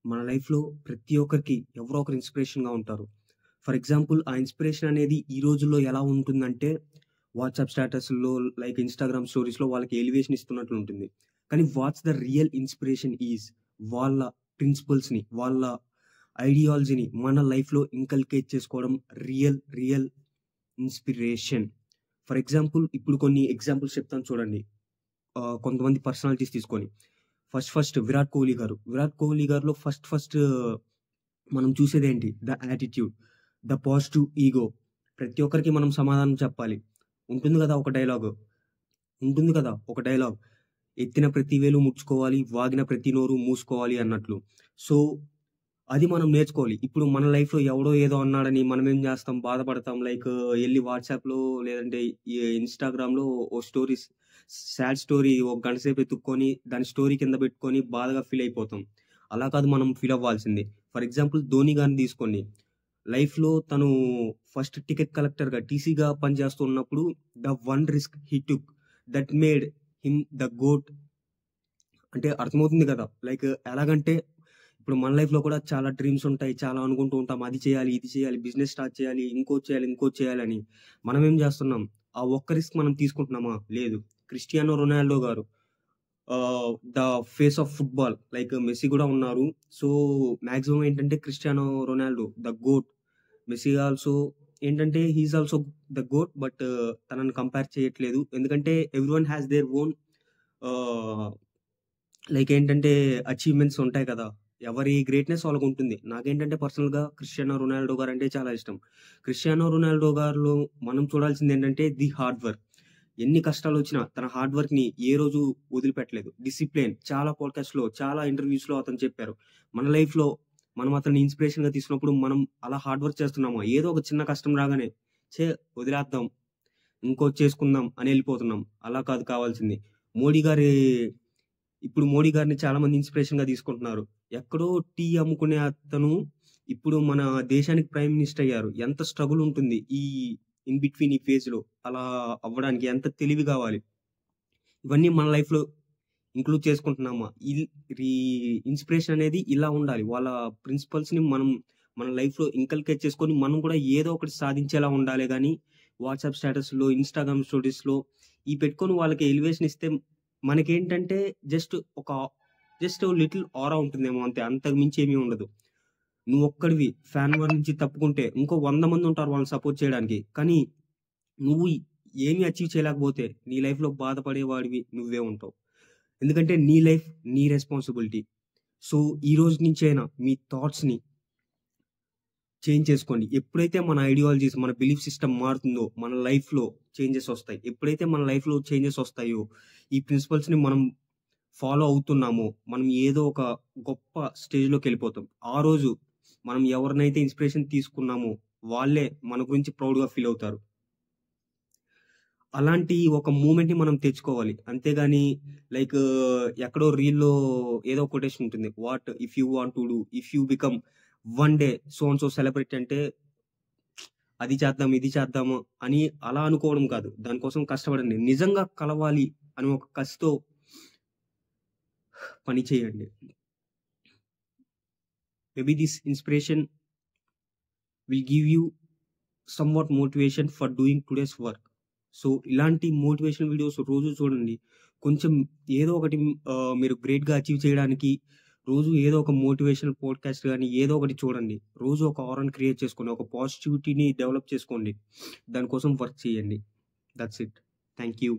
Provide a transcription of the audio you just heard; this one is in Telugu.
మన లైఫ్‌లో ప్రతి ఒక్కరికి ఎవరో ఒకరు ఇన్‌స్పిరేషన్‌గా ఉంటారు. ఫర్ ఎగ్జాంపుల్ ఆ ఇన్‌స్పిరేషన్ అనేది ఈ రోజుల్లో ఎలా ఉంటుందంటే వాట్సాప్ స్టేటస్‌ల్లో లైక్ ఇన్‌స్టాగ్రామ్ స్టోరీస్‌లో వాళ్ళకి ఎలివేషన్ ఇస్తున్నట్లు ఉంటుంది. కానీ what's the real inspiration is వాళ్ళ ప్రిన్సిపల్స్‌ని, వాళ్ళ ఐడియాలజీని మన లైఫ్‌లో ఇంకల్కేట్ చేసుకోవడం రియల్ ఇన్‌స్పిరేషన్. ఫర్ ఎగ్జాంపుల్ ఇప్పుడు కొన్ని ఎగ్జాంపుల్స్ చెప్తాను చూడండి. కొంతమంది పర్సనాలిటీస్ తీసుకొని. ఫస్ట్ 'విరాట్ కోహ్లీ' గారు. 'విరాట్ కోహ్లీ' గారిలో ఫస్ట్ మనం చూసేదేంటి? The attitude, the positive ego. ప్రతి ఒక్కరికి మనం సమాధానం చెప్పాలి. ఉంటుంది గదా! ఒక డైలాగు. ఉంటుంది కదా! ఒక డైలాగ్. ఎత్తిన ప్రతి వేలు ముడుచుకోవాలి, వాగిన ప్రతి నోరు మూసుకోవాలి అన్నట్లు. సో, అది మనం నేర్చుకోవాలి. ఇప్పుడు మన లైఫ్‌లో ఎవడో ఏదో అన్నాడని మనమేం జేస్తాం బాధపడతాం. లైక్ ఎళ్లి వాట్సాప్‌లో లేదంటే ఈ ఇన్‌స్టాగ్రామ్‌లో ఓ స్టోరీస్ సాడ్ స్టోరీ ఒక గంట సేపు ఎతుక్కొని దాని స్టోరీ కింద పెట్టుకొని బాధగా ఫీల్ అయిపోతాం. అలా కాదు మనం ఫీల్ అవ్వాల్సింది. ఫర్ ఎగ్జాంపుల్ 'ధోని' గారిని తీసుకోండి. లైఫ్‌లో తను ఫస్ట్ టికెట్ కలెక్టర్‌గా టీసీగా పనిచేస్తూ ఉన్నప్పుడు the one risk he took that made him the GOAT. అంటే అర్థమవుతుంది కదా! లైక్ ఎలాగంటే ఇప్పుడు మన లైఫ్‌లో కూడా చాలా డ్రీమ్స్ ఉంటాయి. చాలా అనుకుంటూ ఉంటాం. అది చేయాలి, ఇది చేయాలి, బిజినెస్ స్టార్ట్ చేయాలి, ఇంకోటి చేయాలని. మనమేం చేస్తున్నాం? ఆ ఒక్క రిస్క్ మనం తీసుకుంటున్నామా? లేదు. 'క్రిస్టియానో రొనాల్డో' గారు the face of football like Messi గూడా ఉన్నారు. సో, మాక్సిమం ఏంటంటే 'Cristiano Ronaldo' the goat. Messi also ఏంటంటే he is also the goat. But తనని కంపేర్ చేయట్లేదు. ఎందుకంటే everyone has their own ah, like ఏంటంటే అచీవ్‌మెంట్స్ ఉంటాయి కదా! ఎవరి గ్రేట్‌నెస్ వాళ్ళకుంటుంది. నాకేంటంటే పర్సనల్‌గా 'క్రిస్టియానో రొనాల్డో' గారంటే చాలా ఇష్టం. 'క్రిస్టియానో రొనాల్డో' గారిలో మనం చూడాల్సిందేంటంటే ది హార్డ్ వర్క్. ఎన్ని కష్టాలొచ్చినా తన హార్డ్ వర్క్‌ని ఏ రోజు వదిలిపెట్టలేదు. డిసిప్లిన్ చాలా పాడ్‌కాస్ట్‌లో, చాలా ఇంటర్‌వ్యూస్‌లో అతను చెప్పారు. మన లైఫ్‌లో మనం అతన్ని ఇన్‌స్పిరేషన్‌గా తీసుకున్నప్పుడు మనం అలా హార్డ్ వర్క్ చేస్తున్నామా? ఏదో ఒక చిన్న కష్టం రాగానే ఛే! వదిలేద్దాం. ఇంకోటి చేసుకుందాం అని ఎళ్ళిపోతున్నాం. అలా కాదు కావాల్సింది. మోడీ గారి ఇప్పుడు మోడీ గారిని చాలా మంది ఇన్‌స్పిరేషన్‌గా తీసుకుంటున్నారు. ఎక్కడో టీ అమ్ముకునే అతను ఇప్పుడు మన దేశానికి ప్రైమ్ మినిస్టర్ అయ్యారు. ఎంత స్ట్రగుల్ ఉంటుంది. ఇన్ బిట్వీన్ ఈ ఫేజ్‌లో అలా అవ్వడానికి ఎంత తెలివి గావాలి. ఇవన్నీ మన లైఫ్‌లో ఇంక్లూడ్ చేసుకుంటున్నామా? ఈ ఇన్‌స్పిరేషన్ అనేది ఇలా ఉండాలి. వాళ్ళ ప్రిన్సిపల్స్‌ని మనం మన లైఫ్‌లో ఇంకల్కేట్ చేసుకొని మనం కూడా ఏదో ఒకటి సాధించేలా ఉండాలే గానీ, వాట్సాప్ స్టేటస్‌లో, ఇన్‌స్టాగ్రామ్ స్టోరీస్‌లో పెట్టుకొని వాళ్ళకి ఎలివేషన్ ఇస్తే మనకేంటంటే జస్ట్ ఒక జస్ట్ లిటిల్ ఆరా ఉంటుందేమో అంతే. అంతకు మించి ఏమీ ఉండదు. నువ్వొక్కడివి ఫ్యాన్ వార్ నుంచి తప్పుకుంటే ఇంకో 100 మందుంటారు వాళ్ళని సపోర్ట్ చేయడానికి. కానీ నువ్వు ఏమి అచీవ్ చేయలేకపోతే నీ లైఫ్‌లో బాధపడేవాడివి నువ్వే ఉంటావు. ఎందుకంటే నీ లైఫ్ నీ రెస్పాన్సిబిలిటీ. సో, ఈ రోజు నుంచైనా మీ థాట్స్‌ని చేంజ్ చేసుకోండి. ఎప్పుడైతే మన ఐడియాలజీస్, మన బిలీఫ్ సిస్టమ్ మారుతుందో మన లైఫ్‌లో చేంజెస్ ఒస్తాయి. ఎప్పుడైతే మన లైఫ్‌లో చేంజెస్ ఒస్తాయో, ఈ ప్రిన్సిపల్స్‌ని మనం ఫాలో అవుతున్నామో, మనం ఏదో ఒక గొప్ప స్టేజ్‌లోకెళ్ళిపోతాం. ఆ రోజు మనం ఎవరినైతే ఇన్‌స్పిరేషన్ తీసుకున్నామో, వాళ్ళే మన గురించి ప్రౌడ్‌గా ఫీల్ అవుతారు. అలాంటి ఒక మూవ్‌మెంట్‌ని మనం తెచ్చుకోవాలి. అంతేగాని లైక్ ఎక్కడో రీల్‌లో ఏదో కొటేషన్ ఉంటుంది. What if you want to do, if you become one day so and so celebrity అంటే అది చేద్దాం, ఇది చేద్దాము అని అలా అనుకోవడం కాదు. దానికోసం కష్టపడండి. నిజంగా కలవాలి అని ఒక కసితో పని చేయండి. Maybe this inspiration will give you somewhat motivation for doing today's work. So, ఇలాంటి మోటివేషనల్ వీడియోస్ రోజు చూడండి. కొంచెం ఏదో ఒకటి మీరు గ్రేట్‌గా అచీవ్ చేయడానికి రోజు ఏదో ఒక మోటివేషనల్ పాడ్‌కాస్ట్ గాని ఏదో ఒకటి చూడండి. రోజు ఒక ఆరాని క్రియేట్ చేసుకోండి. ఒక పాజిటివిటీని డెవలప్ చేసుకోండి. దానికోసం వర్క్ చేయండి. That's it. Thank you.